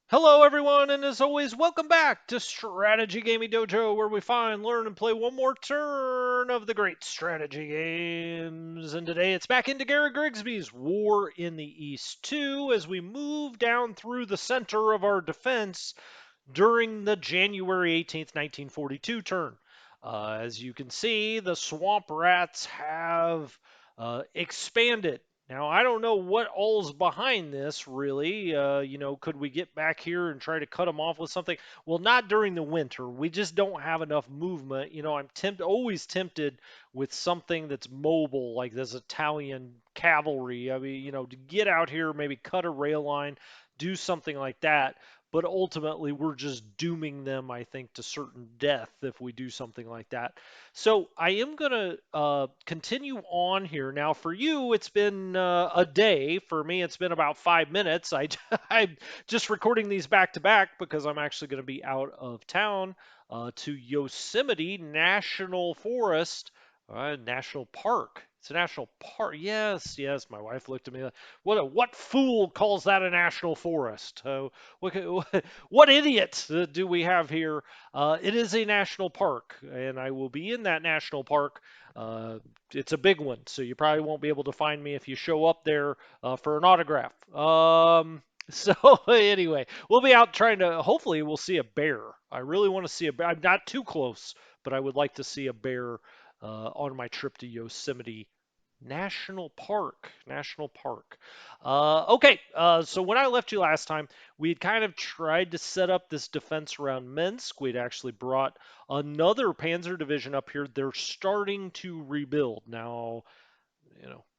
Hello, everyone, and as always, welcome back to Strategy Gaming Dojo, where we find, learn, and play one more turn of the great strategy games. And today it's back into Gary Grigsby's War in the East 2 as we move down through the center of our defense during the January 18th, 1942 turn. As you can see, the swamp rats have expanded. Now, I don't know what all's behind this, really. Could we get back here and try to cut them off with something? Well, not during the winter. We just don't have enough movement. I'm always tempted with something that's mobile, like this Italian cavalry. I mean, to get out here, maybe cut a rail line, do something like that, but ultimately we're just dooming them, I think, to certain death if we do something like that. So I am going to continue on here. Now, for you, it's been a day. For me, it's been about 5 minutes. I'm just recording these back to back because I'm actually going to be out of town to Yosemite National Forest, National Park. It's a national park. Yes, yes. My wife looked at me like, what fool calls that a national forest? What, what idiot do we have here? It is a national park, and I will be in that national park. Uh, it's a big one, so you probably won't be able to find me if you show up there for an autograph. So anyway, we'll be out trying to. Hopefully, we'll see a bear. I really want to see a bear. I'm not too close, but I would like to see a bear on my trip to Yosemite National Park. National Park. Okay, so when I left you last time, we had kind of tried to set up this defense around Minsk. We'd actually brought another Panzer division up here. They're starting to rebuild now.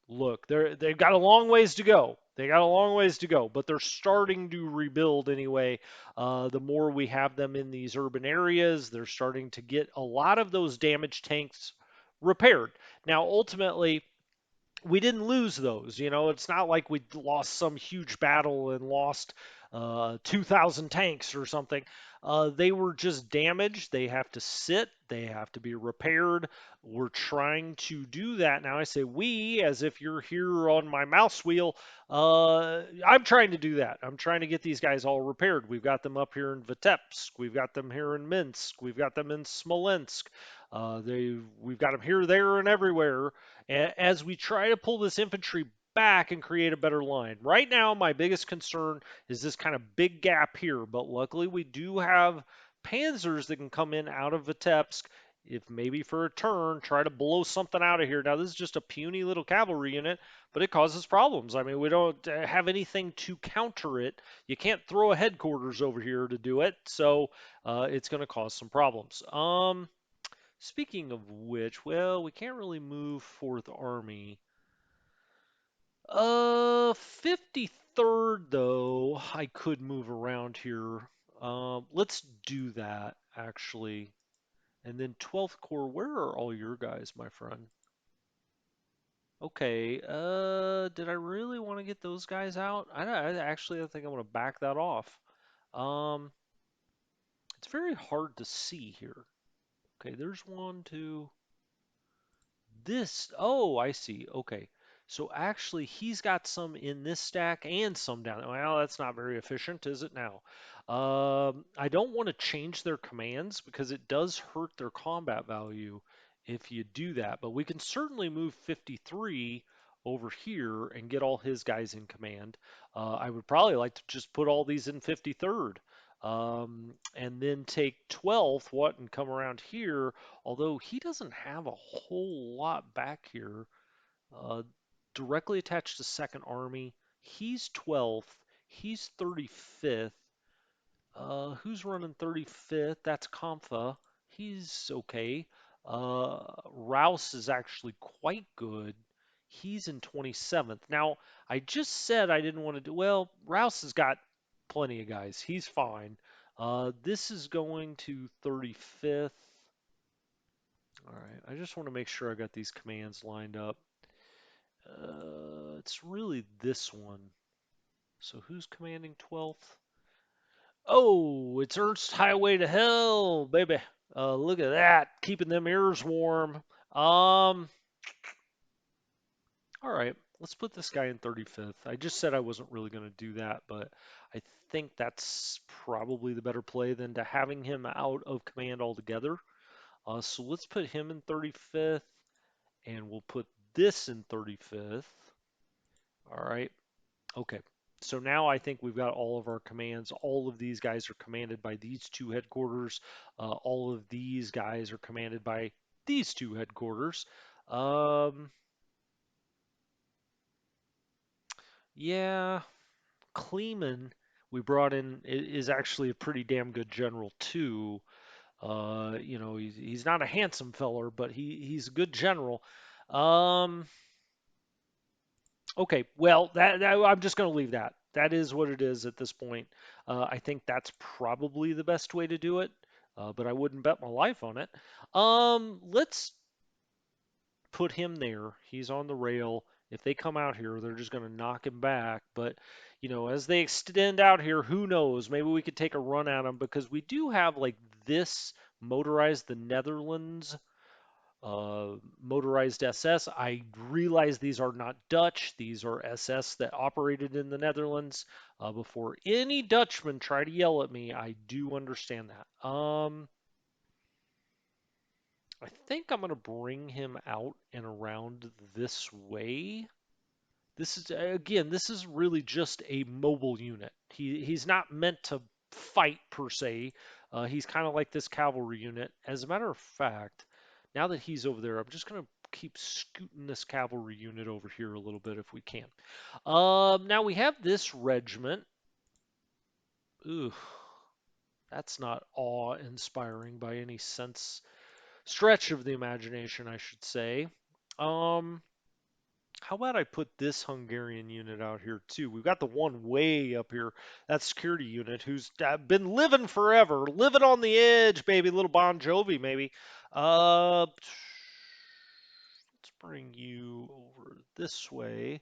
Look, they've got a long ways to go. They got a long ways to go, but they're starting to rebuild anyway. The more we have them in these urban areas, they're starting to get a lot of those damaged tanks repaired. Now, ultimately, we didn't lose those. It's not like we lost some huge battle and lost 2,000 tanks or something. They were just damaged. They have to sit. They have to be repaired. We're trying to do that now. I say we, as if you're here on my mouse wheel. I'm trying to do that. I'm trying to get these guys all repaired. We've got them up here in Vitebsk. We've got them here in Minsk. We've got them in Smolensk. We've got them here, there, and everywhere as we try to pull this infantry back and create a better line. Right now, my biggest concern is this kind of big gap here, but luckily we do have panzers that can come in out of Vitebsk if maybe for a turn, try to blow something out of here. Now, this is just a puny little cavalry unit, but it causes problems. I mean, we don't have anything to counter it. You can't throw a headquarters over here to do it, so it's going to cause some problems. Speaking of which, well, we can't really move Fourth Army. 53rd though, I could move around here. Let's do that actually. And then 12th Corps, where are all your guys, my friend? Okay, did I really want to get those guys out? I think I'm gonna back that off. Um, it's very hard to see here. Okay, there's one, two. Oh, I see. Okay. So actually, he's got some in this stack and some down there. Well, that's not very efficient, is it now? I don't want to change their commands because it does hurt their combat value if you do that. But we can certainly move 53 over here and get all his guys in command. I would probably like to just put all these in 53rd. And then take 12th, what, and come around here, although he doesn't have a whole lot back here. Uh, Directly attached to Second Army, he's 12th, he's 35th. Who's running 35th? That's Kampfa. He's okay. Rouse is actually quite good. He's in 27th. Now, I just said I didn't want to do well. Rouse has got plenty of guys. He's fine. This is going to 35th. All right. I just want to make sure I got these commands lined up. It's really this one. So who's commanding 12th? Oh, it's Ernst Highway to Hell, baby. Look at that, keeping them ears warm. All right, let's put this guy in 35th. I just said I wasn't really going to do that, but I think that's probably the better play than to having him out of command altogether. So let's put him in 35th, and we'll put this in 35th. All right. Okay. So now I think we've got all of our commands. All of these guys are commanded by these two headquarters. All of these guys are commanded by these two headquarters. Um, yeah, Kleeman, we brought in, is actually a pretty damn good general too. He's not a handsome feller, but he's a good general. Um, Okay, well, I'm just going to leave that. That is what it is at this point. I think that's probably the best way to do it, but I wouldn't bet my life on it. Let's put him there. He's on the rail. If they come out here, they're just going to knock him back. But, as they extend out here, who knows? Maybe we could take a run at them because we do have like this motorized the Netherlands motorized SS. I realize these are not Dutch. These are SS that operated in the Netherlands. Before any Dutchmen try to yell at me, I do understand that. I think I'm going to bring him out and around this way. This is again, this is really just a mobile unit. He's not meant to fight per se. He's kind of like this cavalry unit. As a matter of fact, now that he's over there, I'm just gonna keep scooting this cavalry unit over here a little bit if we can. Now we have this regiment. Ooh, that's not awe-inspiring by any stretch of the imagination, I should say. Um, How about I put this Hungarian unit out here too? We've got the one way up here, that security unit, who's been living forever, living on the edge, baby, little Bon Jovi, maybe. Let's bring you over this way.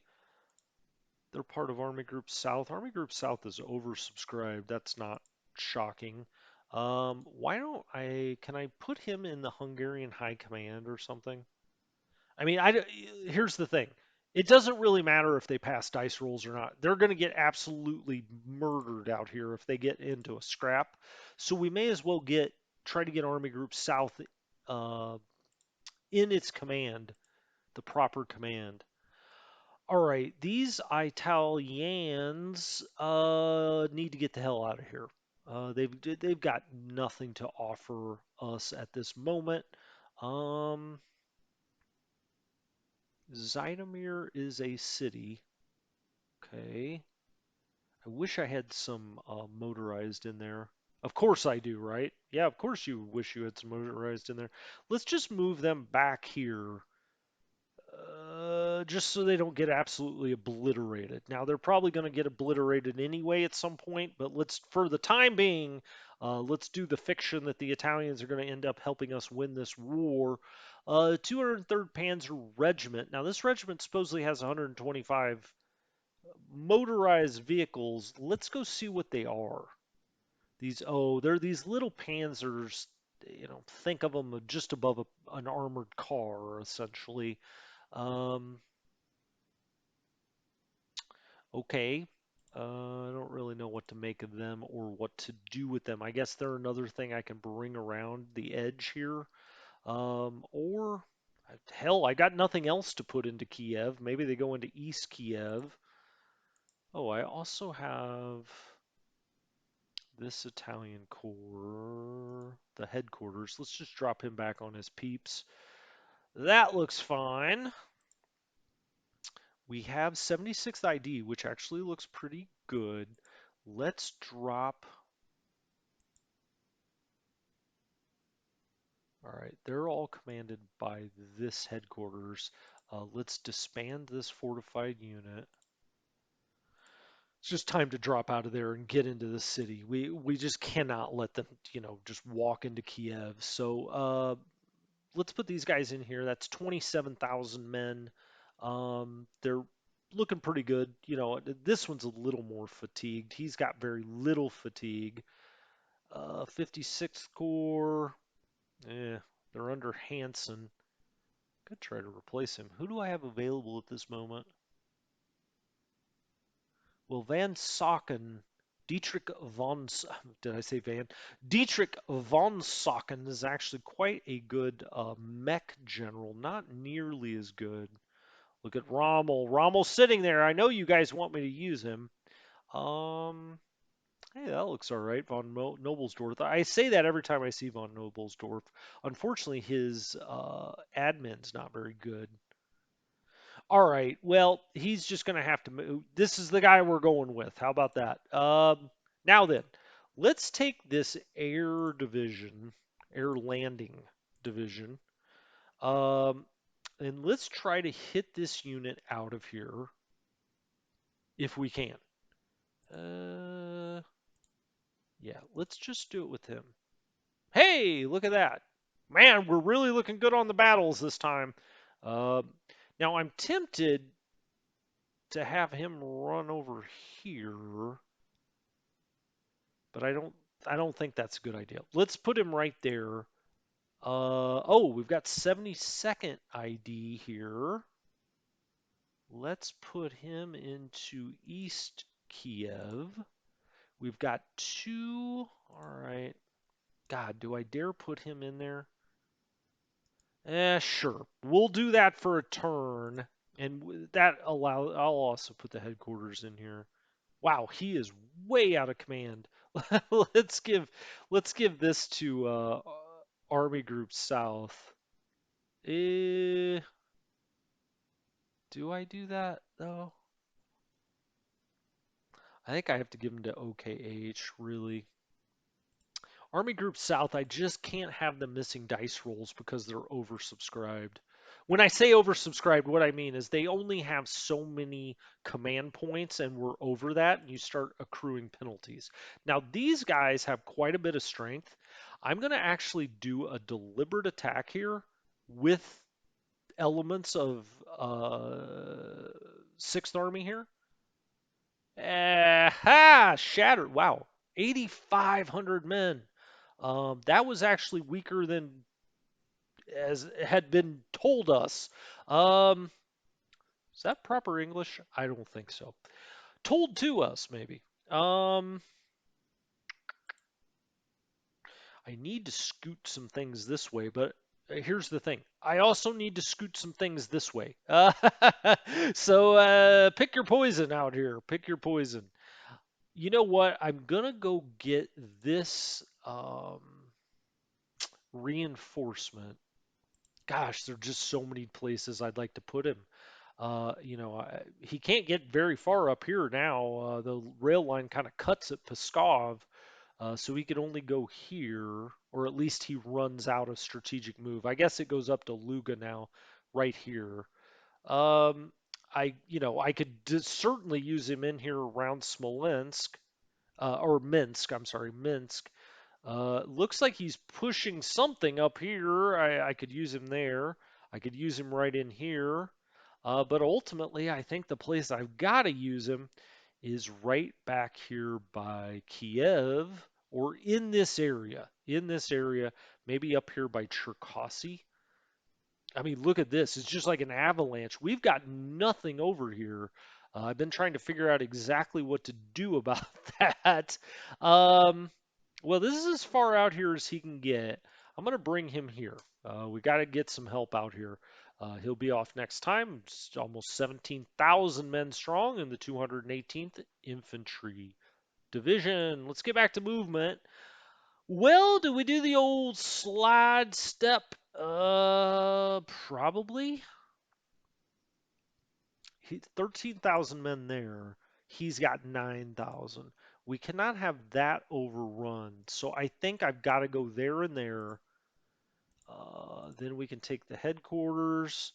They're part of Army Group South. Army Group South is oversubscribed. That's not shocking. Why don't can I put him in the Hungarian High Command or something? I mean, here's the thing. It doesn't really matter if they pass dice rolls or not. They're going to get absolutely murdered out here if they get into a scrap. So we may as well try to get Army Group South uh, in its command, the proper command. All right, these Italians need to get the hell out of here. They've got nothing to offer us at this moment. Um, Zytomir is a city. Okay. I wish I had some motorized in there. Of course I do, right? Yeah, of course you wish you had some motorized in there. Let's just move them back here, just so they don't get absolutely obliterated. Now they're probably going to get obliterated anyway at some point, but for the time being, let's do the fiction that the Italians are going to end up helping us win this war. 203rd Panzer Regiment. Now this regiment supposedly has 125 motorized vehicles. Let's go see what they are. They're these little panzers. Think of them just above an armored car, essentially. Um, okay. I don't really know what to make of them or what to do with them. I guess they're another thing I can bring around the edge here. Or, hell, I got nothing else to put into Kiev. Maybe they go into East Kiev. Oh, I also have this Italian corps, the headquarters. Let's just drop him back on his peeps. That looks fine. We have 76th ID, which actually looks pretty good. Let's drop. All right, they're all commanded by this headquarters. Let's disband this fortified unit. It's just time to drop out of there and get into the city. We just cannot let them, just walk into Kiev. So let's put these guys in here. That's 27,000 men. They're looking pretty good. This one's a little more fatigued. He's got very little fatigue. 56th Corps. Eh, they're under Hansen. Could try to replace him. Who do I have available at this moment? Well, Van Socken Dietrich von, did I say Van? Dietrich von Socken is actually quite a good mech general, not nearly as good. Look at Rommel. Rommel's sitting there. I know you guys want me to use him. Um, Hey, that looks all right, von Nobelsdorf. I say that every time I see von Nobelsdorf. Unfortunately, his admin's not very good. All right, well, he's just going to have to move. This is the guy we're going with. How about that? Now then, let's take this air division, air landing division, um, and let's try to hit this unit out of here if we can. Yeah, let's just do it with him. Hey, look at that. Man, we're really looking good on the battles this time. Uh, Now, I'm tempted to have him run over here, but I don't think that's a good idea. Let's put him right there. Oh, we've got 72nd ID here. Let's put him into East Kiev. We've got two. All right. God, do I dare put him in there? Sure. We'll do that for a turn, and that allow. I'll also put the headquarters in here. Wow, he is way out of command. let's give let's give this to Army Group South. Eh, do I do that though? I think I have to give him to OKH, really. Army Group South, I just can't have them missing dice rolls because they're oversubscribed. When I say oversubscribed, what I mean is they only have so many command points and we're over that, and you start accruing penalties. Now, these guys have quite a bit of strength. I'm going to actually do a deliberate attack here with elements of 6th Army here. Shattered. Wow. 8,500 men. That was actually weaker than as had been told us. Um, is that proper English? I don't think so. Told to us, maybe. Um, I need to scoot some things this way, but here's the thing. I also need to scoot some things this way. So pick your poison out here. Pick your poison. You know what? I'm gonna go get this reinforcement. Gosh, there are just so many places I'd like to put him. He can't get very far up here now. The rail line kind of cuts at Pskov, so he could only go here, or at least he runs out of strategic move. I guess it goes up to Luga now, right here. Um, I could certainly use him in here around Smolensk, or Minsk. I'm sorry, Minsk. Looks like he's pushing something up here. I could use him there. I could use him right in here. But ultimately, I think the place I've got to use him is right back here by Kiev or in this area. In this area, maybe up here by Cherkassy. I mean, look at this. It's just like an avalanche. We've got nothing over here. I've been trying to figure out exactly what to do about that. Um, well, this is as far out here as he can get. I'm going to bring him here. We got to get some help out here. He'll be off next time. It's almost 17,000 men strong in the 218th Infantry Division. Let's get back to movement. Well, do we do the old slide step? Probably. 13,000 men there. He's got 9,000. We cannot have that overrun. So I think I've got to go there and there. Then we can take the headquarters.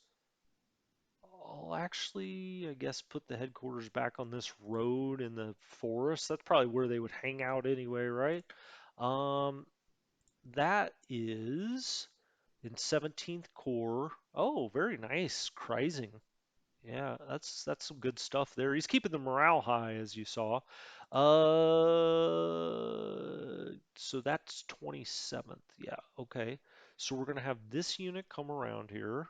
I'll actually, I guess, put the headquarters back on this road in the forest. That's probably where they would hang out anyway, right? Um, that is in 17th Corps. Oh, very nice. Kreising. Yeah, that's some good stuff there. He's keeping the morale high, as you saw. So that's 27th. Yeah, okay. So we're gonna have this unit come around here.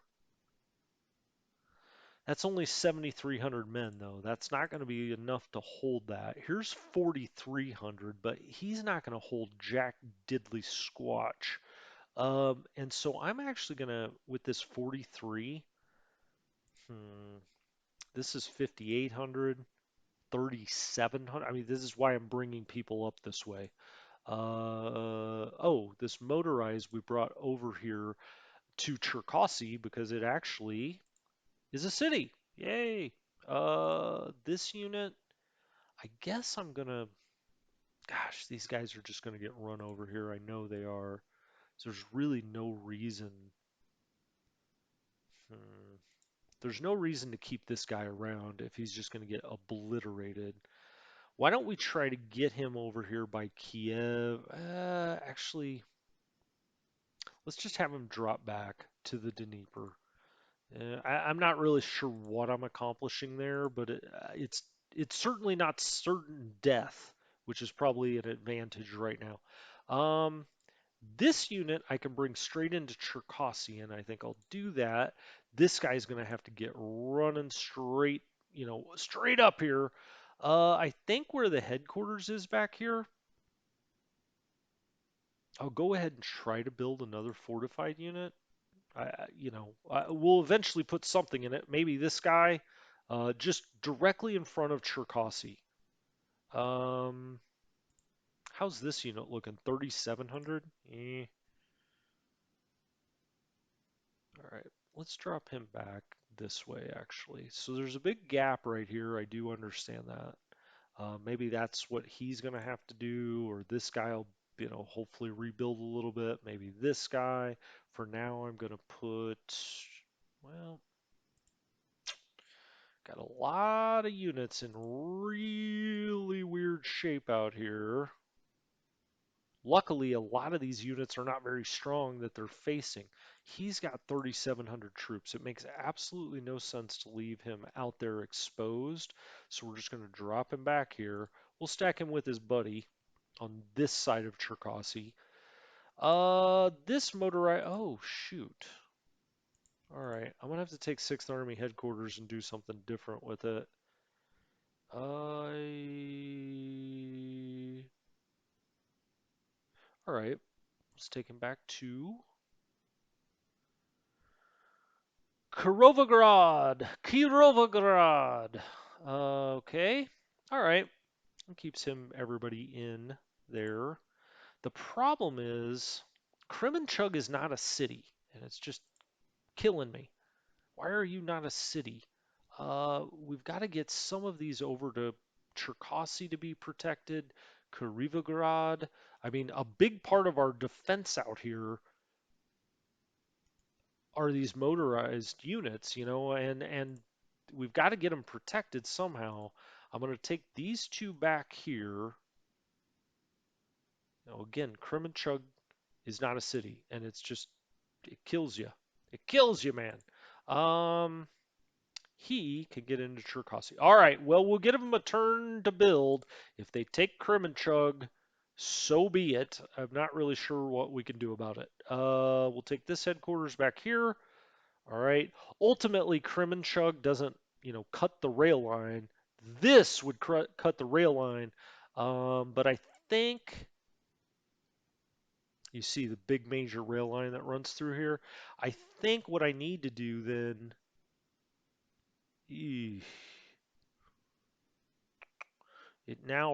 That's only 7,300 men, though. That's not going to be enough to hold that. Here's 4,300, but he's not going to hold Jack Diddley Squatch. And so I'm actually going to, with this 43, hmm, this is 5,800, 3,700. I mean, this is why I'm bringing people up this way. Oh, this motorized we brought over here to Cherkassy because it actually is a city. Yay! This unit, I guess I'm gonna. Gosh, these guys are just gonna get run over here. I know they are. So there's really no reason. Hmm, there's no reason to keep this guy around if he's just gonna get obliterated. Why don't we try to get him over here by Kiev? Actually, let's just have him drop back to the Dnieper. I'm not really sure what I'm accomplishing there, but it's certainly not certain death, which is probably an advantage right now. This unit I can bring straight into Cherkassy, and I think I'll do that. This guy's going to have to get running straight, straight up here. I think where the headquarters is back here, I'll go ahead and try to build another fortified unit. We'll eventually put something in it. Maybe this guy, just directly in front of Cherkassy. Um, how's this unit looking? 3,700? All right, let's drop him back this way, actually. So there's a big gap right here. I do understand that. Maybe that's what he's going to have to do, or this guy will, hopefully rebuild a little bit. Maybe this guy. For now, I'm going to well, got a lot of units in really weird shape out here. Luckily, a lot of these units are not very strong that they're facing. He's got 3,700 troops. It makes absolutely no sense to leave him out there exposed. So we're just going to drop him back here. We'll stack him with his buddy on this side of Cherkassy. This motorized. Oh, shoot. All right. I'm going to have to take 6th Army headquarters and do something different with it. All right. Let's take him back to Kirovograd. Okay. All right. It keeps everybody in there. The problem is Kremenchug is not a city, and it's just killing me. Why are you not a city? We've got to get some of these over to Cherkassy to be protected, Krivigrad. I mean, a big part of our defense out here are these motorized units, and we've got to get them protected somehow. I'm going to take these two back here. Now, again, Kremenchug is not a city, and it kills you. It kills you, man. Um, he can get into Cherkassy. All right, well, we'll give him a turn to build. If they take Kremenchug, so be it. I'm not really sure what we can do about it. We'll take this headquarters back here. All right. Ultimately, Kremenchug doesn't, cut the rail line. This would cut the rail line. But I think you see the big major rail line that runs through here. I think what I need to do then, eesh,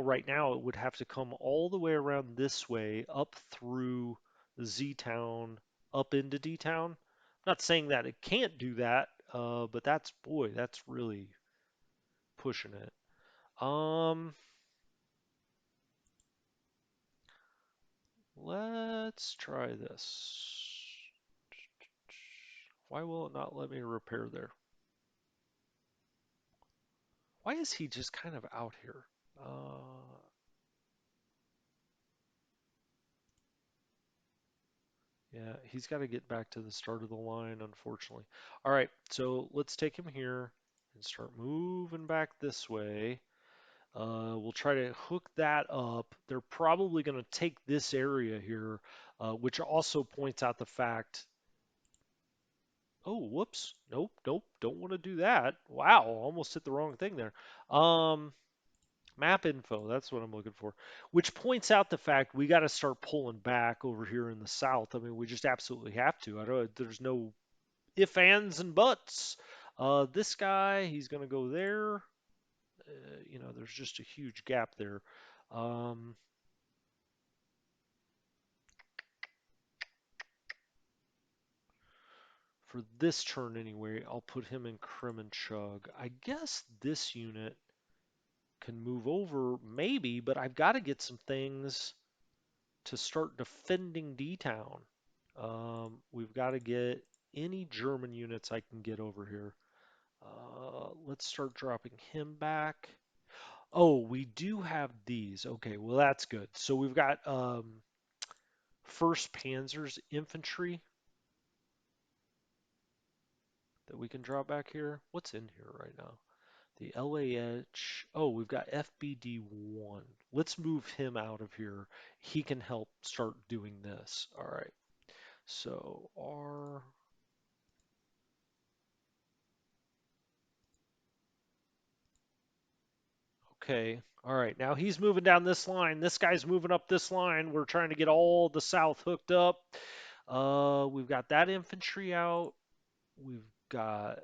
right now, it would have to come all the way around this way, up through Z Town, up into D Town. I'm not saying that it can't do that, but boy, that's really pushing it. Let's try this. Why will it not let me repair there? Why is he just kind of out here? Yeah, he's got to get back to the start of the line, unfortunately. All right, so let's take him here and start moving back this way. We'll try to hook that up. They're probably going to take this area here, which also points out the fact Oh, whoops. Nope, nope. Don't want to do that. Wow, almost hit the wrong thing there. Um, Map info, that's what I'm looking for. Which points out the fact we got to start pulling back over here in the south. I mean, we just absolutely have to. I don't. There's no if, ands, and buts. This guy, he's gonna go there. There's just a huge gap there. Um, for this turn anyway, I'll put him in Kremenchug. I guess this unit can move over, maybe, but I've got to get some things to start defending D-Town. We've got to get any German units I can get over here. Let's start dropping him back. Oh, we do have these. Okay, well that's good. So we've got 1st Panzer's infantry that we can drop back here. What's in here right now? The LAH. Oh, we've got FBD1. Let's move him out of here. He can help start doing this. All right. So R. Okay. All right. Now he's moving down this line. This guy's moving up this line. We're trying to get all the south hooked up. We've got that infantry out. We've got.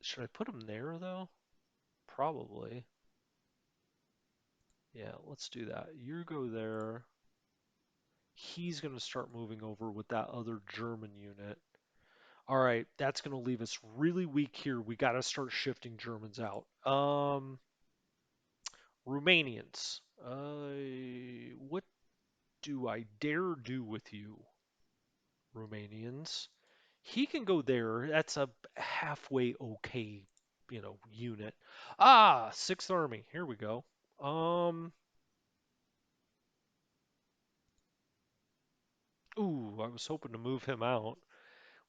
Should I put him there though? Probably. Yeah, let's do that. You go there. He's going to start moving over with that other German unit. All right, that's going to leave us really weak here. We got to start shifting Germans out. Romanians. What do I dare do with you, Romanians? He can go there. That's a halfway okay, unit. Ah, Sixth Army. Here we go. Ooh, I was hoping to move him out.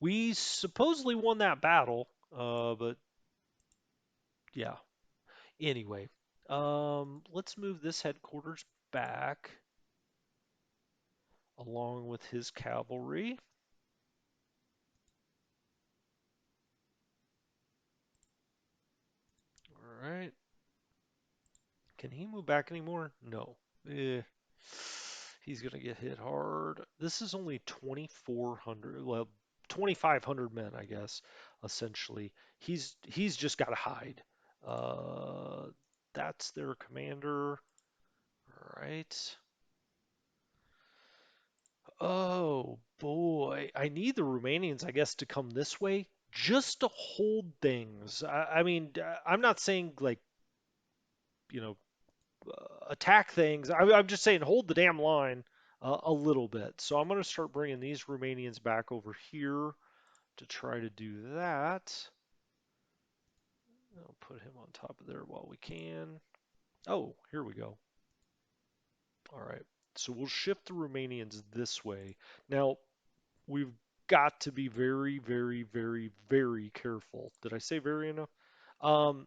We supposedly won that battle, but yeah. Anyway, let's move this headquarters back along with his cavalry. All right. Can he move back anymore? No. Eh. He's gonna get hit hard. This is only 2,400, well, 2,500 men, I guess, essentially. He's just got to hide. Uh, that's their commander. All right. Oh boy, I need the Romanians, I guess, to come this way just to hold things. I mean, I'm not saying like, you know, attack things. I'm just saying hold the damn line a little bit. So I'm going to start bringing these Romanians back over here to try to do that. I'll put him on top of there while we can. Oh, here we go. All right. So we'll shift the Romanians this way. Now, we've got to be very, very, very, very careful. Did I say very enough? Um,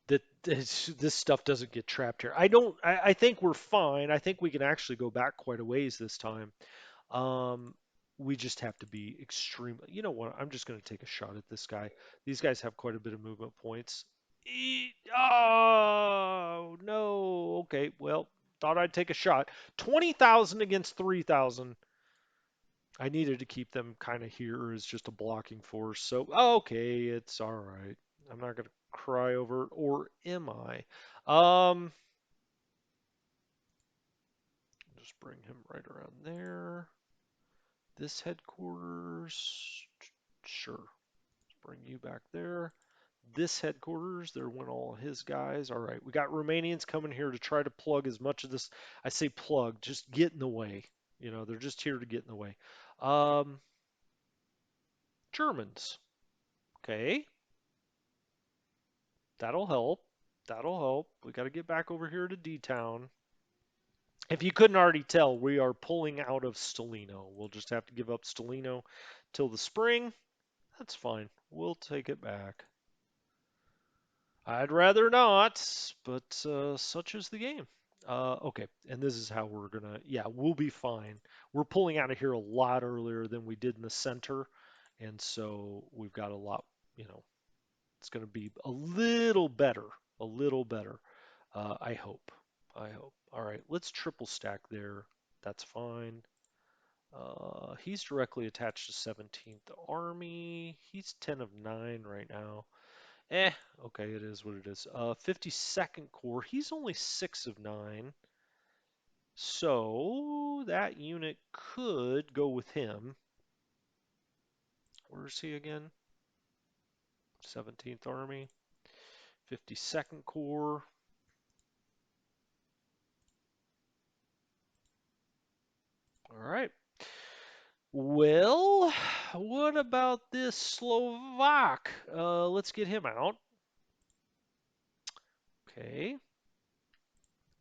that this stuff doesn't get trapped here. I don't. I think we're fine. I think we can actually go back quite a ways this time. Um, we just have to be extreme. You know what? I'm just going to take a shot at this guy. These guys have quite a bit of movement points. Oh no. Okay. Well, thought I'd take a shot. 20,000 against 3,000. I needed to keep them kind of here as just a blocking force. So, okay, it's all right. I'm not going to cry over it, or am I? Just bring him right around there. This headquarters, sure. Let's bring you back there. This headquarters, there went all his guys. All right, we got Romanians coming here to try to plug as much of this. I say plug, just get in the way. They're just here to get in the way. Um, Germans. Okay, that'll help. That'll help. We got to get back over here to D-Town. If you couldn't already tell, we are pulling out of Stalino. We'll just have to give up Stalino till the spring. That's fine. We'll take it back. I'd rather not, but such is the game. Okay, and this is how we're gonna, yeah, we'll be fine. We're pulling out of here a lot earlier than we did in the center, and so we've got a lot, you know, it's gonna be a little better, a little better. I hope. I hope. All right, let's triple stack there. That's fine. He's directly attached to 17th Army. He's 10 of 9 right now. Eh, okay, it is what it is. 52nd Corps. He's only 6 of 9. So that unit could go with him. Where is he again? 17th Army, 52nd Corps. All right. Well, what about this Slovak? Let's get him out. Okay.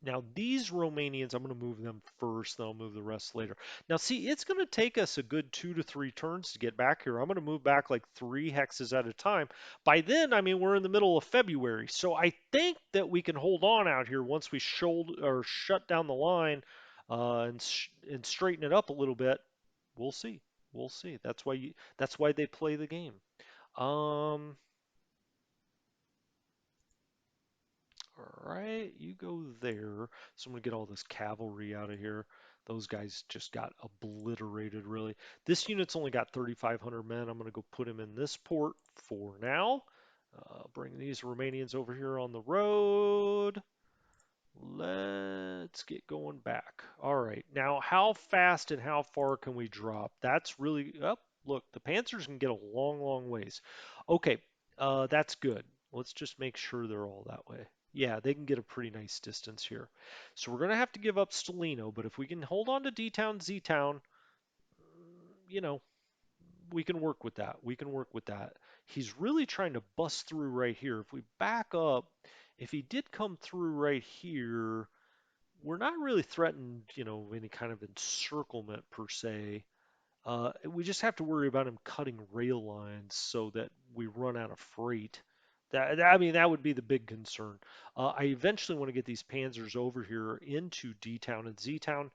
Now, these Romanians, I'm going to move them first, then I'll move the rest later. Now, see, it's going to take us a good 2 to 3 turns to get back here. I'm going to move back like 3 hexes at a time. By then, I mean, we're in the middle of February. So I think that we can hold on out here once we shut down the line and straighten it up a little bit. We'll see. We'll see. That's why they play the game. Um, All right, you go there. So I'm gonna get all this cavalry out of here. Those guys just got obliterated, really. This unit's only got 3,500 men. I'm gonna go put him in this port for now. Bring these Romanians over here on the road. Let's get going back. All right, now how fast and how far can we drop? That's really up. Look, the Panzers can get a long, long ways. Okay, that's good. Let's just make sure they're all that way. Yeah, they can get a pretty nice distance here. So we're gonna have to give up Stalino, but if we can hold on to D-Town, Z-Town, you know, we can work with that. We can work with that. He's really trying to bust through right here. If we back up, if he did come through right here, we're not really threatened, any kind of encirclement per se. We just have to worry about him cutting rail lines so that we run out of freight. I mean, that would be the big concern. I eventually want to get these panzers over here into D-Town and Z-Town,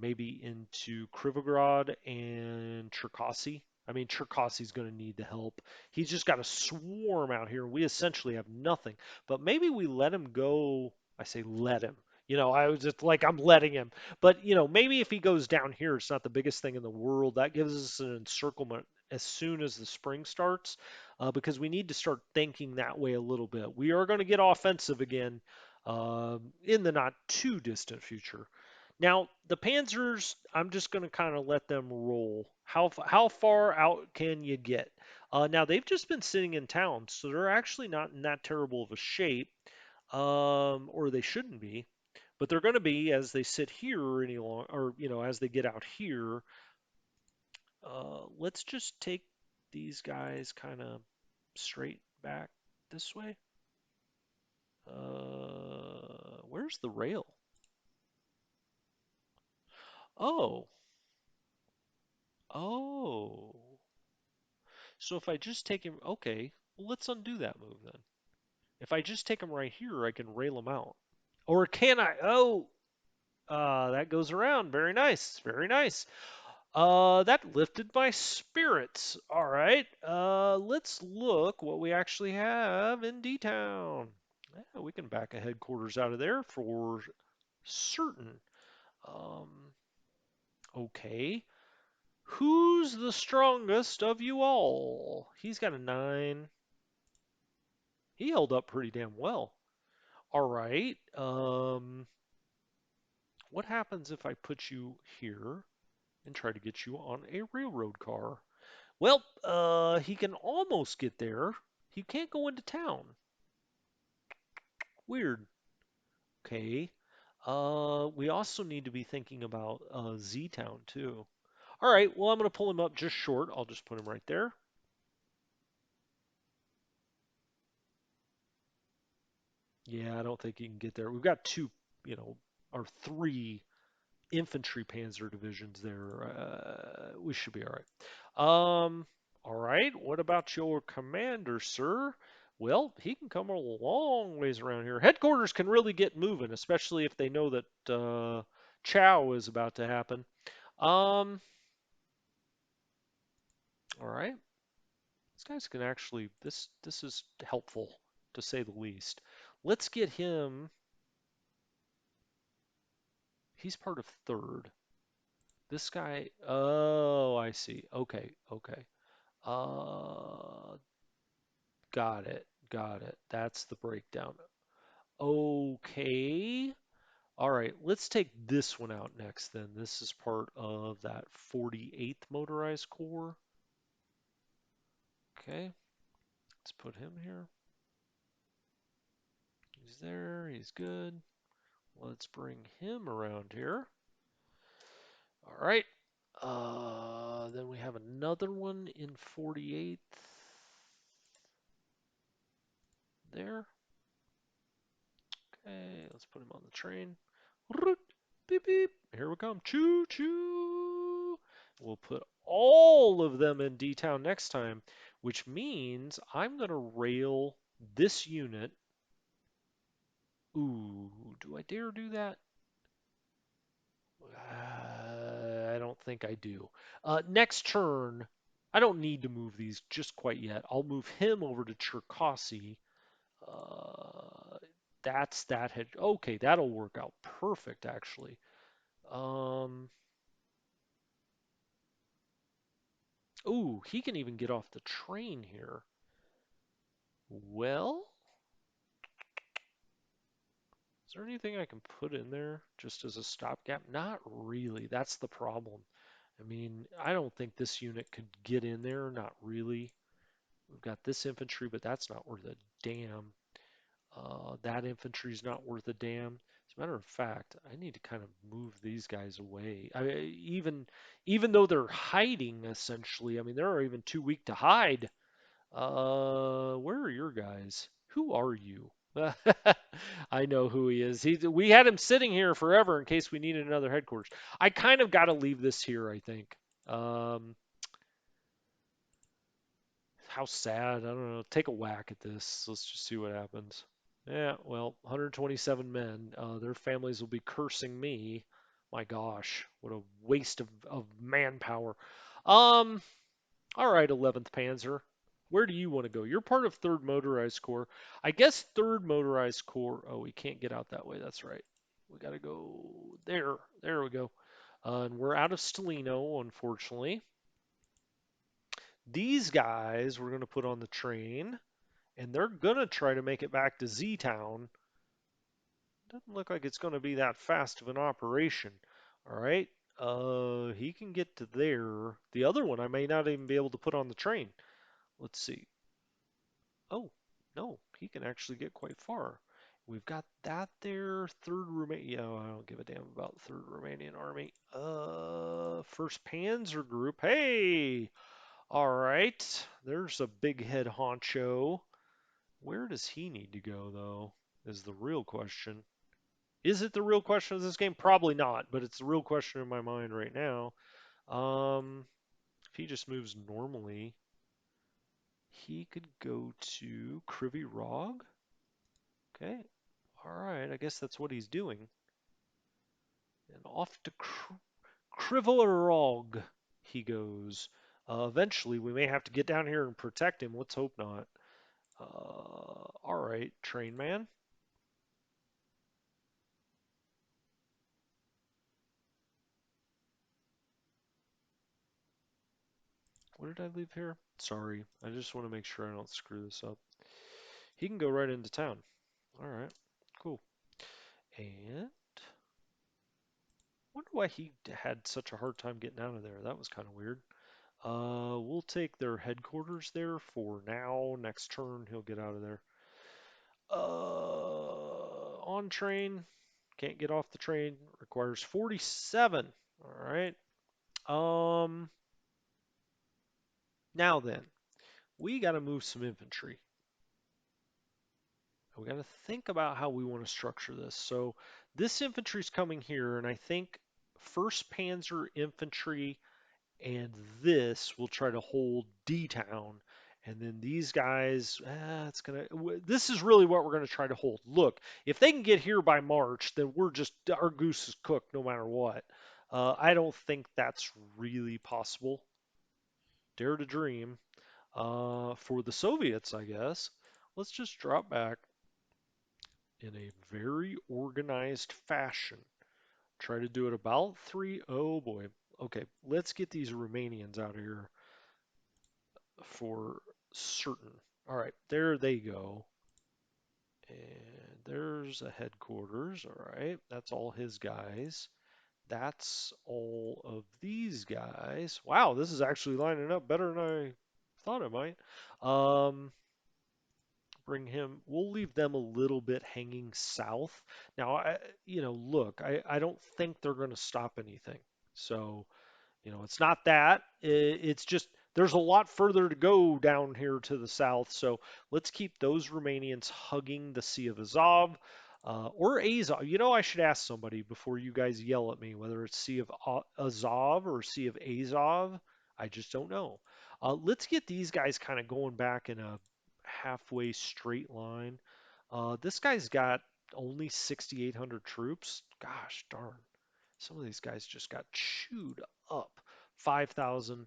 maybe into Krivograd and Cherkassy. I mean, Cherkassy's going to need the help. He's just got a swarm out here. We essentially have nothing. But maybe we let him go. I say let him. I was just like, I'm letting him. But, maybe if he goes down here, it's not the biggest thing in the world. That gives us an encirclement as soon as the spring starts, because we need to start thinking that way a little bit. We are going to get offensive again in the not too distant future. Now, the Panzers, I'm just going to kind of let them roll. How far out can you get? Now, they've just been sitting in town, so they're actually not in that terrible of a shape, or they shouldn't be. But they're going to be as they sit here any long, or as they get out here. Let's just take these guys kind of straight back this way. Where's the rail? Oh, oh. So if I just take him, okay, well, let's undo that move then. If I just take him right here, I can rail him out. Or can I? Oh, that goes around. Very nice. Very nice. That lifted my spirits. All right. Let's look what we actually have in D-Town. Yeah, we can back a headquarters out of there for certain. Um, okay. Who's the strongest of you all? He's got a 9. He held up pretty damn well. All right. What happens if I put you here and try to get you on a railroad car? Well, he can almost get there. He can't go into town. Weird. Okay. We also need to be thinking about Z-Town too. All right, well, I'm going to pull him up just short. I'll just put him right there. Yeah, I don't think he can get there. We've got two, or three infantry panzer divisions there. We should be all right. All right. What about your commander, sir? Well, he can come a long ways around here. Headquarters can really get moving, especially if they know that Chow is about to happen. All right. These guys can actually, this is helpful to say the least. Let's get him, he's part of third. This guy, oh, I see. Okay, okay. Uh, got it. That's the breakdown. Okay. All right, let's take this one out next then. This is part of that 48th Motorized Corps. Okay, let's put him here. He's there, he's good. Let's bring him around here. All right. Then we have another one in 48th. There. Okay, let's put him on the train. Beep beep. Here we come. Choo choo. We'll put all of them in D-Town next time, which means I'm going to rail this unit. Ooh, do I dare do that? I don't think I do. Next turn, I don't need to move these just quite yet. I'll move him over to Cherkassy. Uh, that's that head. Okay, that'll work out perfect actually. Um, ooh, he can even get off the train here. Well, is there anything I can put in there just as a stopgap? Not really. That's the problem. I mean, I don't think this unit could get in there. Not really. We've got this infantry, but that's not worth a damn. That infantry's not worth a damn. As a matter of fact, I need to kind of move these guys away. Even though they're hiding essentially, I mean they're even too weak to hide. Where are your guys? Who are you? I know who he is. We had him sitting here forever in case we needed another headquarters. I kind of got to leave this here, I think. Um, how sad. I don't know. Take a whack at this. Let's just see what happens. Yeah, well, 127 men. Their families will be cursing me. My gosh, what a waste of manpower. Um, all right, 11th Panzer. Where do you want to go? You're part of 3rd Motorized Corps. I guess 3rd Motorized Corps. Oh, we can't get out that way. That's right. We got to go there. There we go. And we're out of Stalino, unfortunately. These guys we're going to put on the train, and they're going to try to make it back to Z-Town. Doesn't look like it's going to be that fast of an operation. All right. He can get to there. The other one I may not even be able to put on the train. Let's see. Oh, no, he can actually get quite far. We've got that there. 3rd Romanian. Yeah, I don't give a damn about 3rd Romanian Army. First Panzer Group. Hey, all right. There's a big head honcho. Where does he need to go though? Is the real question. Is it the real question of this game? Probably not, but it's the real question in my mind right now. If he just moves normally, he could go to Krivi Rog. Okay. All right. I guess that's what he's doing. And off to Krivi he goes. Eventually, we may have to get down here and protect him. Let's hope not. All right, train man. What did I leave here? Sorry. I just want to make sure I don't screw this up. He can go right into town. All right. Cool. And wonder why he had such a hard time getting out of there. That was kind of weird. We'll take their headquarters there for now. Next turn, he'll get out of there. On train. Can't get off the train. Requires 47. All right. Um, Now then, we got to move some infantry. We got to think about how we want to structure this. So this infantry's coming here, and I think 1st Panzer Infantry and this will try to hold D-Town, And then these guys, this is really what we're gonna try to hold. Look, if they can get here by March, then we're just our goose is cooked no matter what. I don't think that's really possible. Dare to dream. For the Soviets, I guess. Let's just drop back in a very organized fashion. Try to do it about three. Oh boy. Okay, let's get these Romanians out of here for certain. All right, there they go. And there's a headquarters. All right, that's all his guys. That's all of these guys. Wow, this is actually lining up better than I thought it might. Um, Bring him. We'll leave them a little bit hanging south. Now, look, I don't think they're going to stop anything. So, it's not that. It's just there's a lot further to go down here to the south. So let's keep those Romanians hugging the Sea of Azov or Azov. I should ask somebody before you guys yell at me whether it's Sea of Azov or Sea of Azov. I just don't know. Let's get these guys kind of going back in a halfway straight line. This guy's got only 6,800 troops. Gosh darn. Some of these guys just got chewed up. 5,000,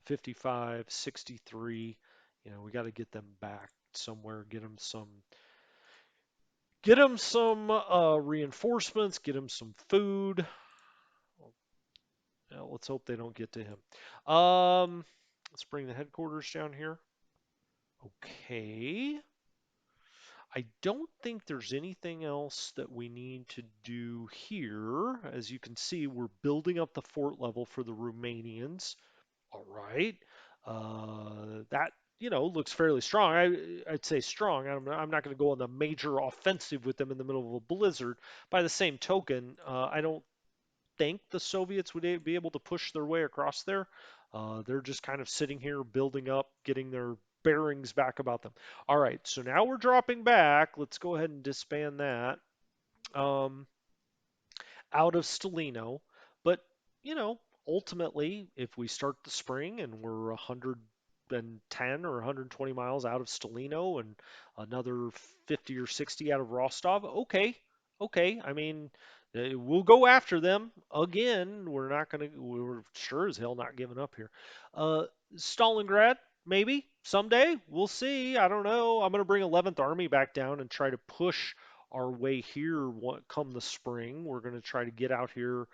55, 63. We got to get them back somewhere. Get them some reinforcements. Get them some food. Let's hope they don't get to him. Let's bring the headquarters down here. Okay. I don't think there's anything else that we need to do here. As you can see, we're building up the fort level for the Romanians. All right. That, looks fairly strong. I'd say strong. I'm not going to go on the major offensive with them in the middle of a blizzard. By the same token, I don't think the Soviets would be able to push their way across there. They're just kind of sitting here, building up, getting their bearings back about them. All right, so now we're dropping back. Let's go ahead and disband that. Um, Out of Stalino. But, you know, ultimately, if we start the spring and we're 110 or 120 miles out of Stalino and another 50 or 60 out of Rostov, okay, okay. I mean, we'll go after them again. We're sure as hell not giving up here. Uh, Stalingrad, maybe someday. We'll see. I don't know. I'm going to bring 11th Army back down and try to push our way here come the spring. We're going to try to get out here,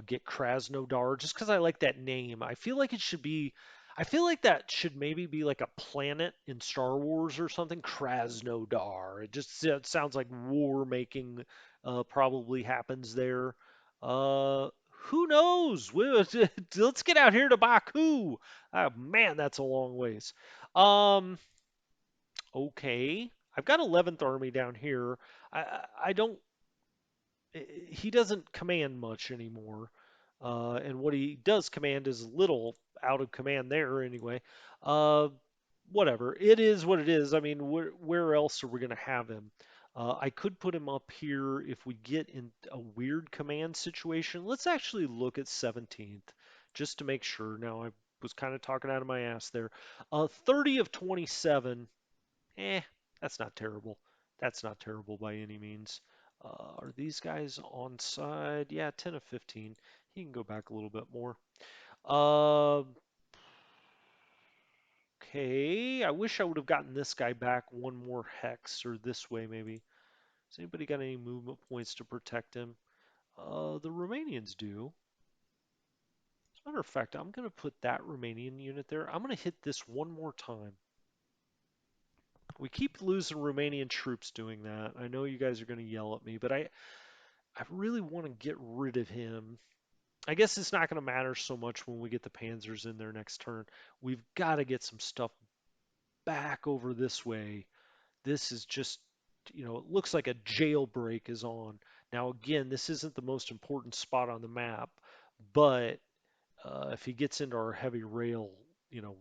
get Krasnodar, just because I like that name. I feel like that should maybe be like a planet in Star Wars or something. Krasnodar. It sounds like war making probably happens there. Who knows? Let's get out here to Baku. Man, that's a long ways. Um, okay. I've got 11th Army down here. I don't. He doesn't command much anymore, and what he does command is little out of command there anyway. Uh, Whatever. It is what it is. I mean, where else are we going to have him? I could put him up here if we get in a weird command situation. Let's actually look at 17th just to make sure. Now, I was kind of talking out of my ass there. 30 of 27. That's not terrible. That's not terrible by any means. Are these guys on side? Yeah, 10 of 15. He can go back a little bit more. Uh, okay, I wish I would have gotten this guy back one more hex, or this way maybe. Has anybody got any movement points to protect him? The Romanians do. As a matter of fact, I'm going to put that Romanian unit there. I'm going to hit this one more time. We keep losing Romanian troops doing that. I know you guys are going to yell at me, but I really want to get rid of him. I guess it's not going to matter so much when we get the Panzers in there next turn. We've got to get some stuff back over this way. This is just, it looks like a jailbreak is on. Now, again, this isn't the most important spot on the map, but if he gets into our heavy rail,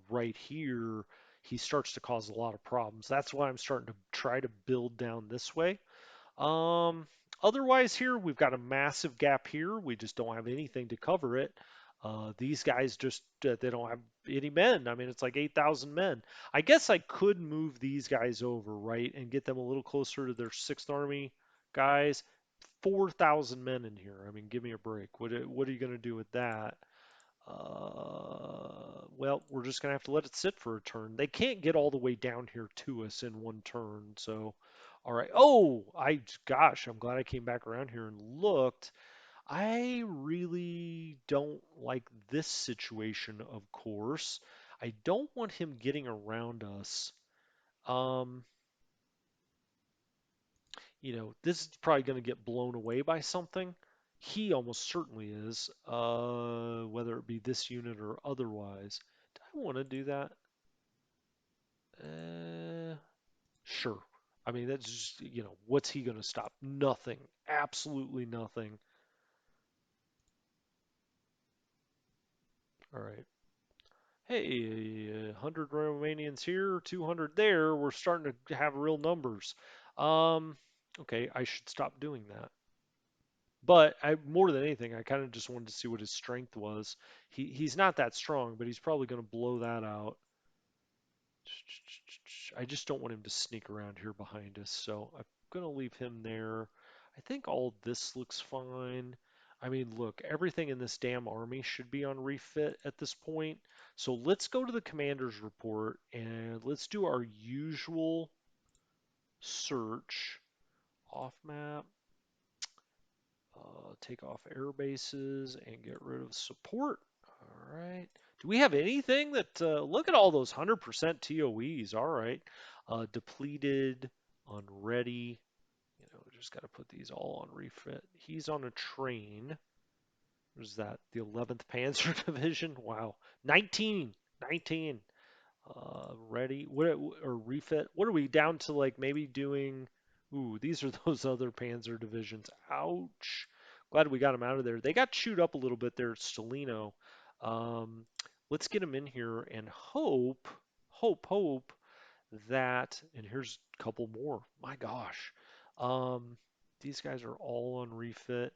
right here, he starts to cause a lot of problems. That's why I'm starting to try to build down this way. Um, Otherwise here, we've got a massive gap here. We just don't have anything to cover it. These guys just they don't have any men. I mean, it's like 8,000 men. I guess I could move these guys over, right, and get them a little closer to their Sixth Army guys. 4,000 men in here. I mean, give me a break. What are you going to do with that? Well, we're just gonna have to let it sit for a turn. They can't get all the way down here to us in one turn. So, all right. Oh, gosh, I'm glad I came back around here and looked. I really don't like this situation, of course. I don't want him getting around us. Um, this is probably going to get blown away by something. He almost certainly is, whether it be this unit or otherwise. Do I want to do that? Uh, sure. I mean, that's just, what's he going to stop? Nothing. Absolutely nothing. All right. Hey, 100 Romanians here, 200 there. We're starting to have real numbers. Um, okay, I should stop doing that. But more than anything, I kind of just wanted to see what his strength was. He's not that strong, but he's probably going to blow that out. I just don't want him to sneak around here behind us, so I'm going to leave him there. I think all this looks fine. I mean, look, everything in this damn army should be on refit at this point. So let's go to the commander's report and let's do our usual search. Off map, take off air bases and get rid of support. All right. Do we have anything that, look at all those 100% TOEs. All right. Depleted, unready. Just got to put these all on refit. He's on a train. What is that? The 11th Panzer Division? Wow. 19. 19. Ready? Or refit? What are we down to, like maybe doing? Ooh, these are those other Panzer divisions. Ouch. Glad we got them out of there. They got chewed up a little bit there, Stalino. Um, let's get them in here and hope that, and here's a couple more. My gosh. Um, these guys are all on refit.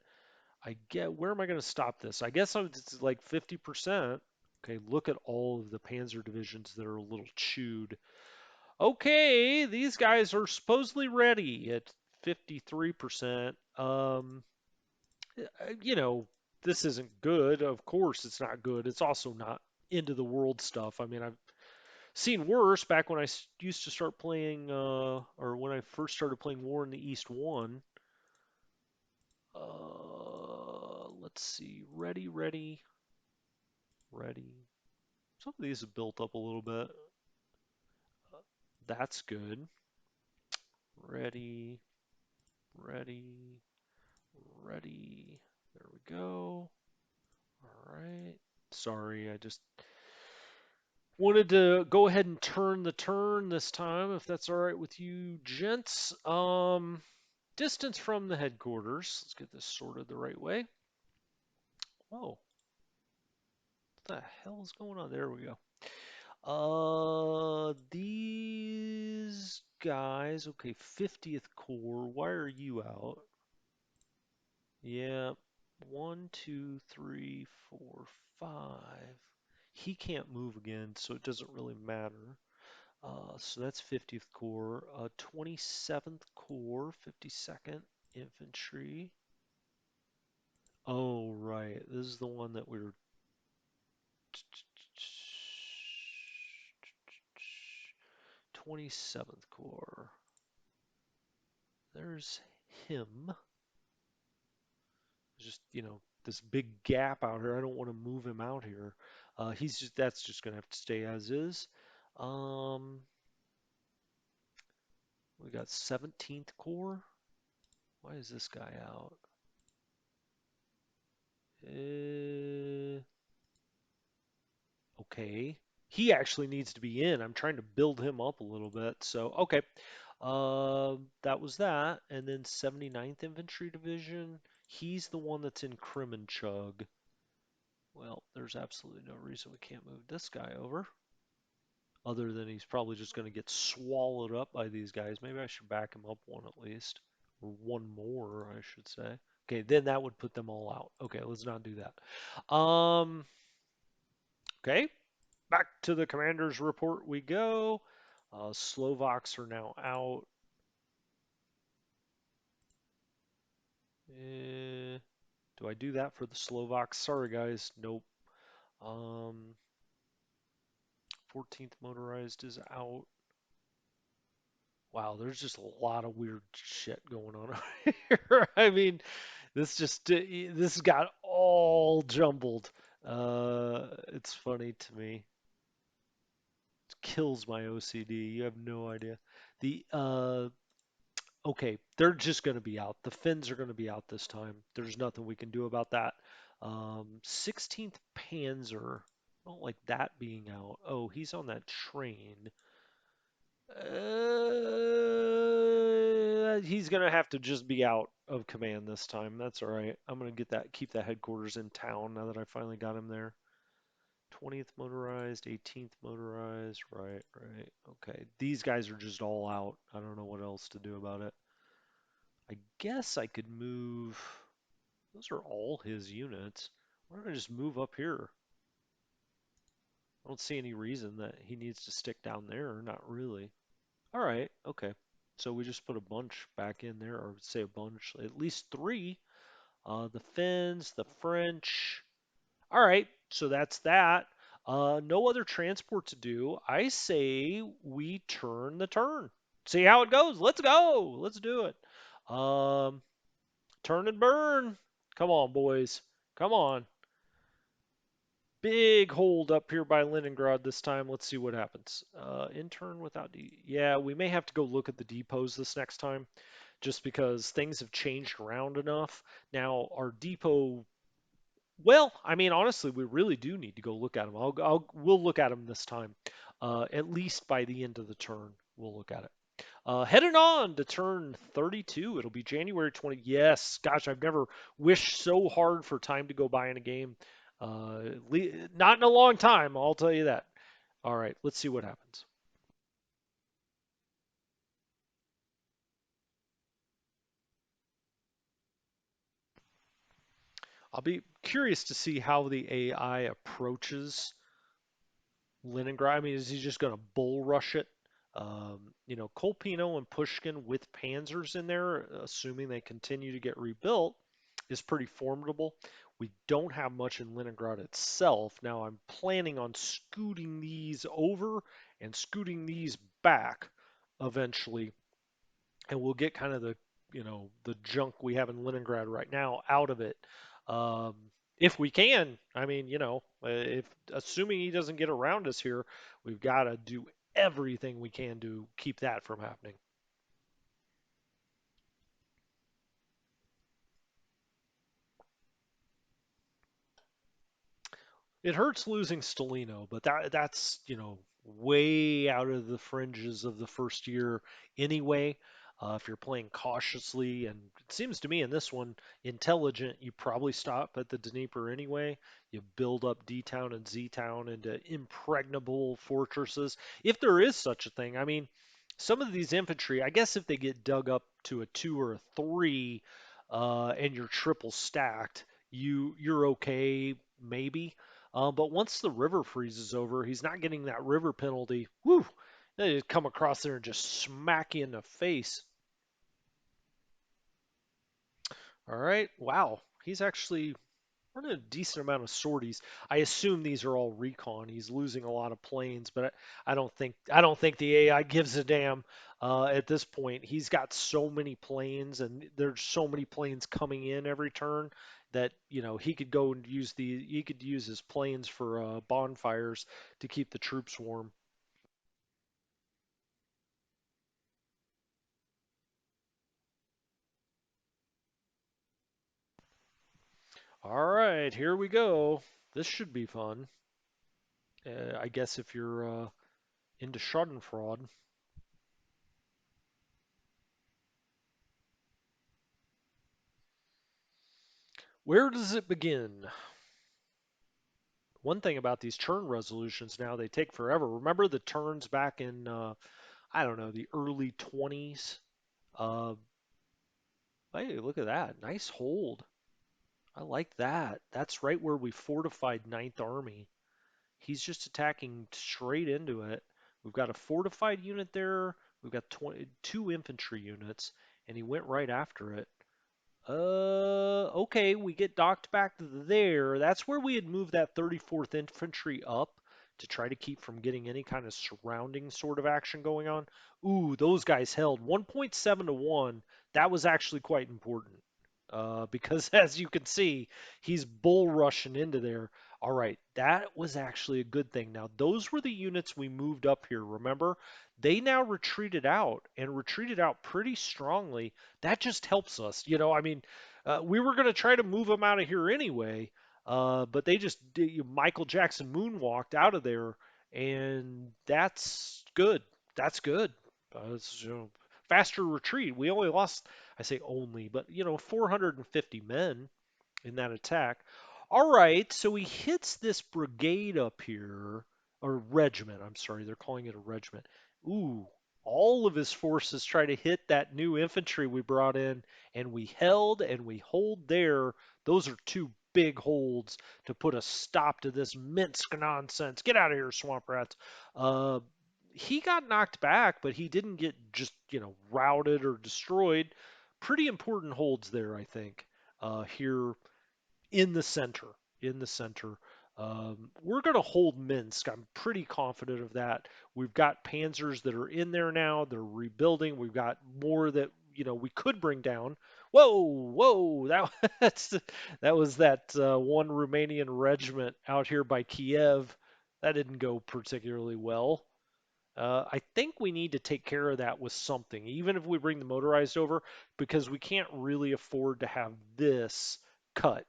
Where am I going to stop this? I guess it's like 50%. Okay, look at all of the Panzer divisions that are a little chewed. Okay, these guys are supposedly ready at 53%. You know, this isn't good. Of course, it's not good. It's also not end of the world stuff. I mean, I've seen worse back when I used to start playing, or when I first started playing War in the East 1. Let's see. Ready, ready, ready. Some of these have built up a little bit. That's good. Ready, ready, ready. There we go. All right. Sorry, I just wanted to go ahead and turn the turn this time, if that's all right with you, gents. Distance from the headquarters. Let's get this sorted the right way. Oh, what the hell is going on? There we go. These guys, okay, 50th Corps. Why are you out? Yeah, one, two, three, four, five. He can't move again, so it doesn't really matter. So that's 50th Corps. 27th Corps, 52nd Infantry. Oh, right. This is the one that we were. 27th Corps. There's him. Just, this big gap out here. I don't want to move him out here. That's just gonna have to stay as is. Um, we got 17th Corps. Why is this guy out? Uh, okay. He actually needs to be in. I'm trying to build him up a little bit. So, okay. That was that. And then 79th Infantry Division. He's the one that's in Kremenchug. Well, there's absolutely no reason we can't move this guy over. Other than he's probably just going to get swallowed up by these guys. Maybe I should back him up one at least. Or one more, I should say. Okay, then that would put them all out. Okay, let's not do that. Okay, back to the commander's report we go. Slovaks are now out. Do I do that for the Slovaks? Sorry, guys. Nope. Um, 14th motorized is out. Wow, there's just a lot of weird shit going on here. I mean, this got all jumbled. It's funny to me. It kills my OCD. You have no idea. The Okay, they're just going to be out. The Finns are going to be out this time. There's nothing we can do about that. 16th Panzer. I don't like that being out. Oh, he's on that train. He's gonna have to just be out of command this time. That's all right. I'm gonna keep that headquarters in town now that I finally got him there. 20th motorized, 18th motorized. Right, right. Okay. These guys are just all out. I don't know what else to do about it. I guess I could move. Those are all his units. Why don't I just move up here? I don't see any reason that he needs to stick down there. Not really. All right, okay. So we just put a bunch back in there, or say a bunch, at least three. The Finns, the French. All right, so that's that. No other transport to do. I say we turn the turn. See how it goes. Let's go. Let's do it. Um, Turn and burn. Come on, boys. Come on. Big hold up here by Leningrad this time. Let's see what happens. Intern without yeah, we may have to go look at the depots this next time, just because things have changed around enough. Now our depot, well, I mean honestly, we really do need to go look at them. We'll look at them this time. At least by the end of the turn, we'll look at it. Heading on to turn 32. It'll be January 20. Yes, gosh, I've never wished so hard for time to go by in a game. Not in a long time, I'll tell you that. All right, let's see what happens. I'll be curious to see how the AI approaches Leningrad. I mean, is he just going to bull rush it? Kolpino and Pushkin with Panzers in there, assuming they continue to get rebuilt, is pretty formidable. We don't have much in Leningrad itself. Now I'm planning on scooting these over and scooting these back eventually, and we'll get kind of the junk we have in Leningrad right now out of it. Um, if we can, I mean, if assuming he doesn't get around us here, we've got to do everything we can to keep that from happening. It hurts losing Stalino, but that's way out of the fringes of the first year anyway. If you're playing cautiously, and it seems to me in this one, intelligent, you probably stop at the Dnieper anyway. You build up D Town and Z Town into impregnable fortresses, if there is such a thing. I mean, some of these infantry, I guess if they get dug up to a 2 or a 3, and you're triple stacked, you're okay, maybe. But once the river freezes over, he's not getting that river penalty. Whew! They just come across there and just smack you in the face. All right. Wow. He's actually running a decent amount of sorties. I assume these are all recon. He's losing a lot of planes, but I don't think the AI gives a damn at this point. He's got so many planes, and there's so many planes coming in every turn that he could go and he could use his planes for bonfires to keep the troops warm. All right, here we go. This should be fun. I guess if you're into Schadenfreude. Where does it begin? One thing about these turn resolutions now, they take forever. Remember the turns back in, I don't know, the early 20s? Uh, Hey, look at that. Nice hold. I like that. That's right where we fortified Ninth Army. He's just attacking straight into it. We've got a fortified unit there. We've got 22 infantry units, and he went right after it. Okay, we get docked back there. That's where we had moved that 34th Infantry up to try to keep from getting any kind of surrounding sort of action going on. Ooh, those guys held 1.7 to 1. That was actually quite important. Because as you can see, he's bull rushing into there. All right, that was actually a good thing. Now, those were the units we moved up here, remember? They now retreated out and retreated out pretty strongly. That just helps us. I mean, we were going to try to move them out of here anyway, but they just Michael Jackson moonwalked out of there, and that's good. That's good. It's, faster retreat. We only lost, I say only, but 450 men in that attack. All right, so he hits this brigade up here, or regiment. I'm sorry, they're calling it a regiment. Ooh, all of his forces try to hit that new infantry we brought in, and we held and we hold there. Those are two big holds to put a stop to this Minsk nonsense. Get out of here, swamp rats. Uh, he got knocked back, but he didn't get just, routed or destroyed. Pretty important holds there, I think, here in the center. In the center. We're going to hold Minsk. I'm pretty confident of that. We've got panzers that are in there now. They're rebuilding. We've got more that we could bring down. Whoa, whoa! That was that one Romanian regiment out here by Kiev. That didn't go particularly well. I think we need to take care of that with something, even if we bring the motorized over, because we can't really afford to have this cut.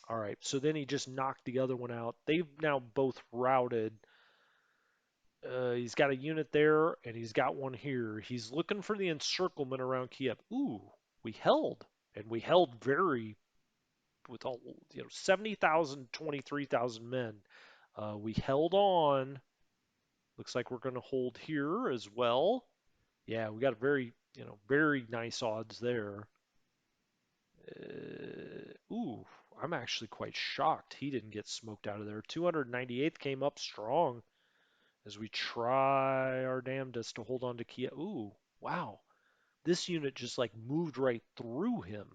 All right, so then he just knocked the other one out. They've now both routed. He's got a unit there, and he's got one here. He's looking for the encirclement around Kiev. Ooh, we held, and we held very with all 70,000, 23,000 men. We held on. Looks like we're going to hold here as well. Yeah, we got a very nice odds there. Ooh, I'm actually quite shocked he didn't get smoked out of there. 298th came up strong as we try our damnedest to hold on to Kiev. Ooh, wow. This unit just like moved right through him.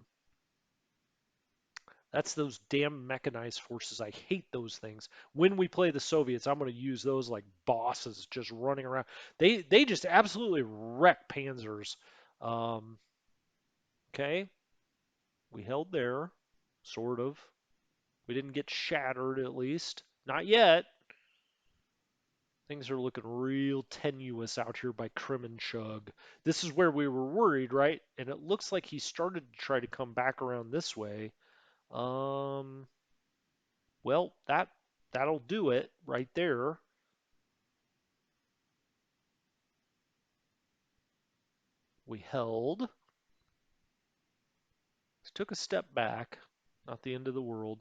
That's those damn mechanized forces. I hate those things. When we play the Soviets, I'm going to use those like bosses just running around. They just absolutely wreck panzers. Um, okay, we held there, sort of. We didn't get shattered, at least. Not yet. Things are looking real tenuous out here by Kremenchug. This is where we were worried, right? And it looks like he started to try to come back around this way. Um, well, that'll do it right there. We held. Took a step back. Not the end of the world.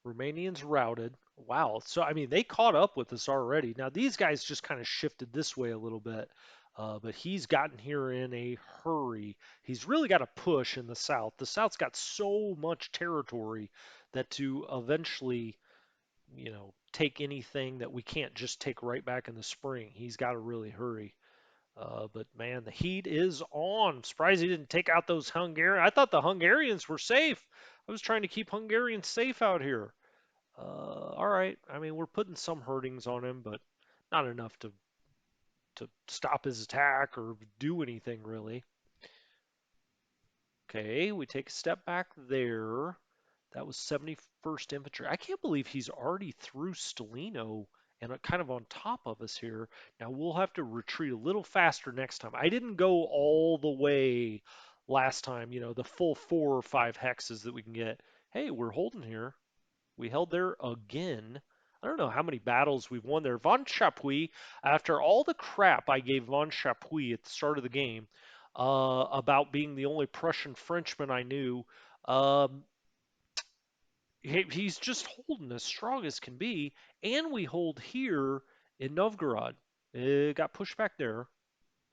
Romanians routed. Wow. So, I mean, they caught up with us already. Now, these guys just kind of shifted this way a little bit, but he's gotten here in a hurry. He's really got to push in the south. The south's got so much territory that to eventually, take anything that we can't just take right back in the spring, he's got to really hurry. But man, the heat is on. I'm surprised he didn't take out those Hungarians. I thought the Hungarians were safe. I was trying to keep Hungarians safe out here. All right. I mean, we're putting some hurtings on him, but not enough to stop his attack or do anything really. Okay, we take a step back there. That was 71st Infantry. I can't believe he's already through Stalino and kind of on top of us here. Now we'll have to retreat a little faster next time. I didn't go all the way last time, the full 4 or 5 hexes that we can get. Hey, we're holding here. We held there again. I don't know how many battles we've won there. Von Chapuis, after all the crap I gave Von Chapuis at the start of the game about being the only Prussian Frenchman I knew, um, he's just holding as strong as can be, and we hold here in Novgorod. It got pushed back there.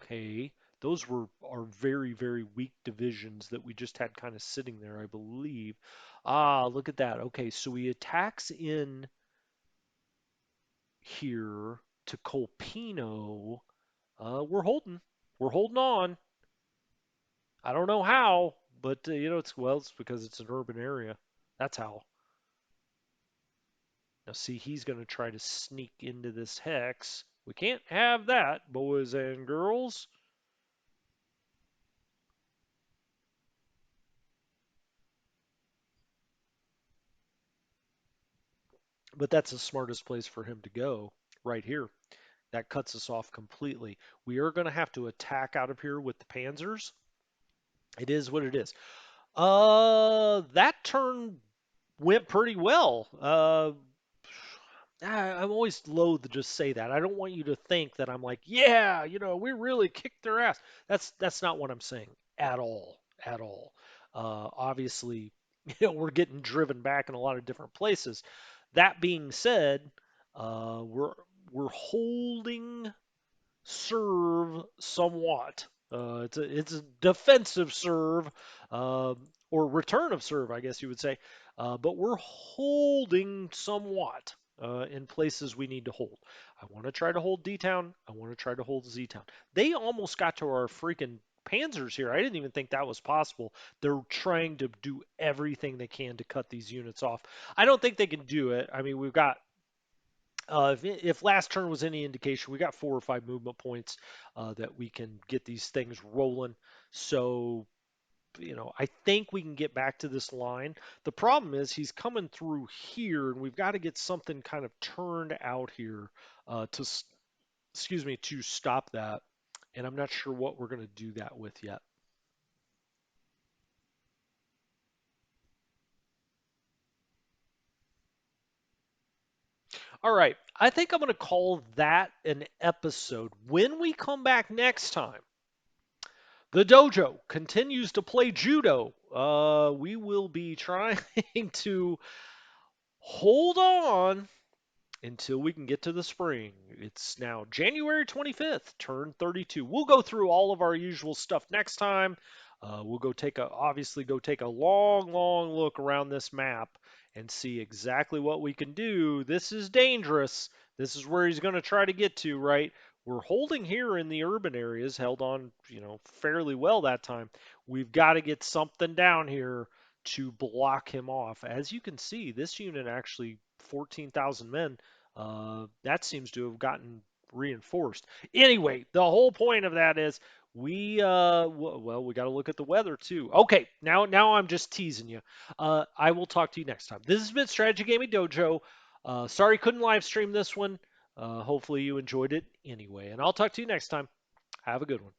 Okay, those were are very, very weak divisions that we just had kind of sitting there, I believe. Ah, look at that. Okay, so he attacks in here to Colpino. We're holding. We're holding on. I don't know how, but it's well, it's because it's an urban area. That's how. Now, see, he's going to try to sneak into this hex. We can't have that, boys and girls. But that's the smartest place for him to go, right here. That cuts us off completely. We are going to have to attack out of here with the Panzers. It is what it is. That turn went pretty well. I'm always loath to just say that. I don't want you to think that I'm like, yeah, we really kicked their ass. That's not what I'm saying at all, at all. Obviously, we're getting driven back in a lot of different places. That being said, we're holding serve somewhat. It's a defensive serve, uh, or return of serve, I guess you would say. But we're holding somewhat in places we need to hold. I want to try to hold D Town. I want to try to hold Z Town. They almost got to our freaking Panzers here. I didn't even think that was possible. They're trying to do everything they can to cut these units off. I don't think they can do it. I mean, we've got if last turn was any indication, we got 4 or 5 movement points that we can get these things rolling. So, I think we can get back to this line. The problem is he's coming through here, and we've got to get something kind of turned out here excuse me, to stop that. And I'm not sure what we're going to do that with yet. All right, I think I'm going to call that an episode. When we come back next time, the dojo continues to play judo. We will be trying to hold on until we can get to the spring. It's now January 25th, turn 32. We'll go through all of our usual stuff next time. We'll obviously go take a long, long look around this map and see exactly what we can do. This is dangerous. This is where he's going to try to get to, right? We're holding here in the urban areas, held on, fairly well that time. We've got to get something down here to block him off. As you can see, this unit actually 14,000 men that seems to have gotten reinforced. Anyway, the whole point of that is we got to look at the weather too. Okay, now I'm just teasing you. I will talk to you next time. This has been Strategy Gaming Dojo. Sorry couldn't live stream this one. Hopefully you enjoyed it anyway, and I'll talk to you next time. Have a good one.